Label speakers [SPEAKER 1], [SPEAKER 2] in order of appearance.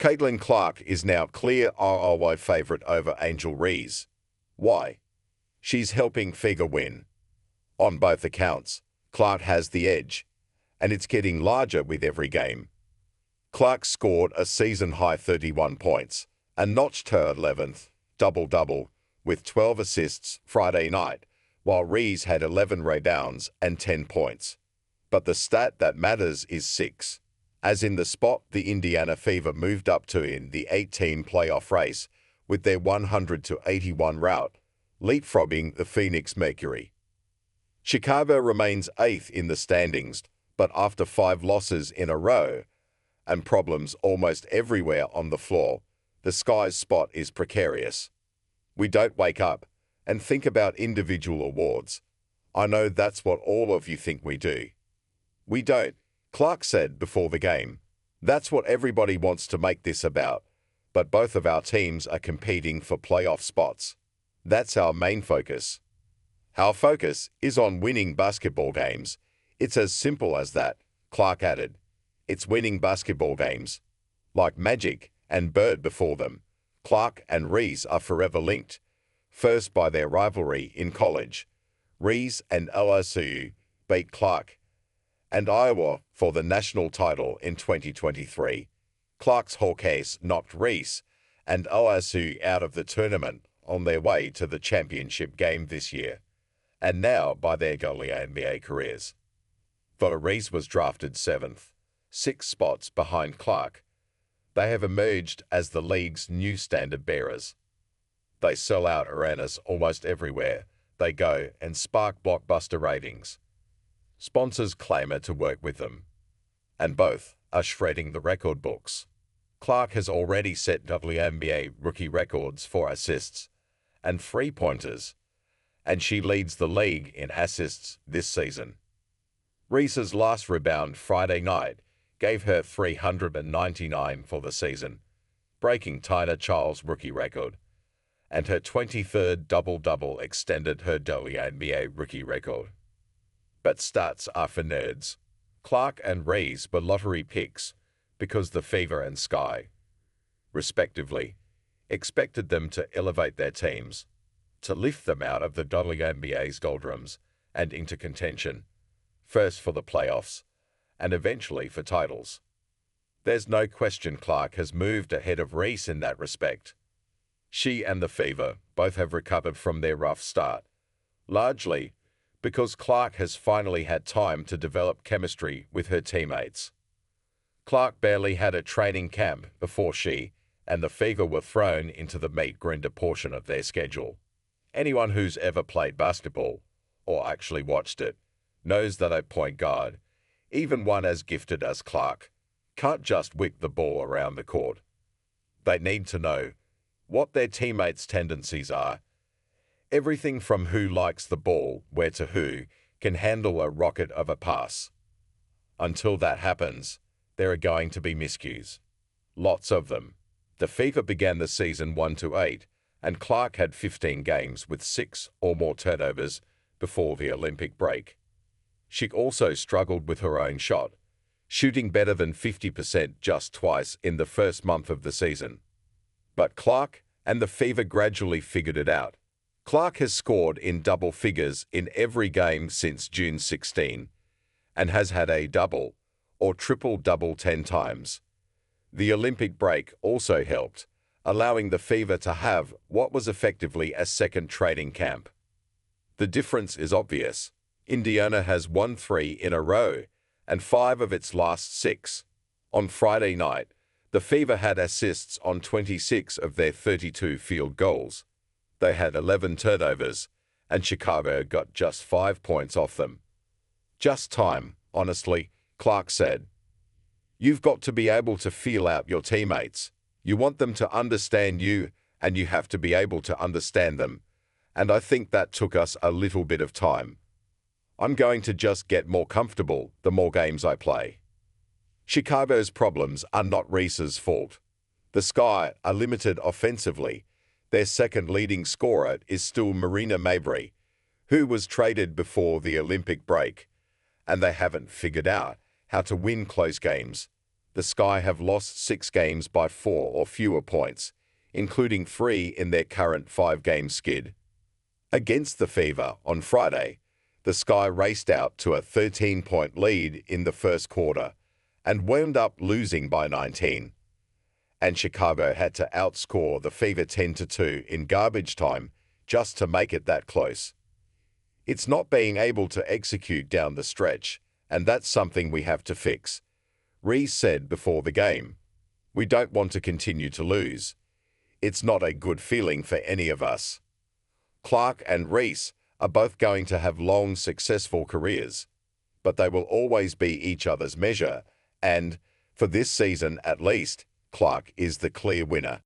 [SPEAKER 1] Caitlin Clark is now clear ROI favorite over Angel Reese. Why? She's helping Figure win. On both accounts, Clark has the edge, and it's getting larger with every game. Clark scored a season-high 31 points and notched her 11th double-double with 12 assists Friday night, while Reese had 11 rebounds and 10 points. But the stat that matters is 6. As in the spot the Indiana Fever moved up to in the 8-team playoff race with their 100-81 rout, leapfrogging the Phoenix Mercury. Chicago remains 8th in the standings, but after 5 losses in a row and problems almost everywhere on the floor, the Sky's spot is precarious. We don't wake up and think about individual awards. I know that's what all of you think we do. We don't, Clark said before the game. That's what everybody wants to make this about, but both of our teams are competing for playoff spots. That's our main focus. Our focus is on winning basketball games. It's as simple as that, Clark added. It's winning basketball games. Like Magic and Bird before them, Clark and Reese are forever linked. First by their rivalry in college. Reese and LSU beat Clark and Iowa for the national title in 2023. Clark's Hawkeyes knocked Reese and LSU out of the tournament on their way to the championship game this year, and now by their WNBA careers. For Reese was drafted 7th, 6 spots behind Clark. They have emerged as the league's new standard bearers. They sell out arenas almost everywhere they go and spark blockbuster ratings. Sponsors clamour to work with them, and both are shredding the record books. Clark has already set WNBA rookie records for assists and three-pointers, and she leads the league in assists this season. Reese's last rebound Friday night gave her 399 for the season, breaking Tina Charles' rookie record, and her 23rd double-double extended her WNBA rookie record. But stats are for nerds. Clark and Reese were lottery picks because the Fever and Sky, respectively, expected them to elevate their teams, to lift them out of the WNBA's doldrums and into contention, first for the playoffs and eventually for titles. There's no question Clark has moved ahead of Reese in that respect. She and the Fever both have recovered from their rough start, largely because Clark has finally had time to develop chemistry with her teammates. Clark barely had a training camp before she and the Fever were thrown into the meat grinder portion of their schedule. Anyone who's ever played basketball, or actually watched it, knows that a point guard, even one as gifted as Clark, can't just whip the ball around the court. They need to know what their teammates' tendencies are. Everything from who likes the ball, where to who can handle a rocket of a pass. Until that happens, there are going to be miscues. Lots of them. The Fever began the season 1-8, and Clark had 15 games with 6 or more turnovers before the Olympic break. She also struggled with her own shot, shooting better than 50% just twice in the first month of the season. But Clark and the Fever gradually figured it out. Clark has scored in double figures in every game since June 16 and has had a double or triple-double 10 times. The Olympic break also helped, allowing the Fever to have what was effectively a second training camp. The difference is obvious. Indiana has won 3 in a row and 5 of its last 6. On Friday night, the Fever had assists on 26 of their 32 field goals. They had 11 turnovers, and Chicago got just 5 points off them. Just time, honestly, Clark said. You've got to be able to feel out your teammates. You want them to understand you, and you have to be able to understand them. And I think that took us a little bit of time. I'm going to just get more comfortable the more games I play. Chicago's problems are not Reese's fault. The Sky are limited offensively. Their second leading scorer is still Marina Mabrey, who was traded before the Olympic break, and they haven't figured out how to win close games. the Sky have lost 6 games by 4 or fewer points, including 3 in their current 5-game skid. Against the Fever on Friday, the Sky raced out to a 13-point lead in the first quarter and wound up losing by 19. And Chicago had to outscore the Fever 10-2 in garbage time just to make it that close. It's not being able to execute down the stretch, and that's something we have to fix, Reese said before the game. We don't want to continue to lose. It's not a good feeling for any of us. Clark and Reese are both going to have long, successful careers, but they will always be each other's measure, and, for this season at least, Clark is the clear winner.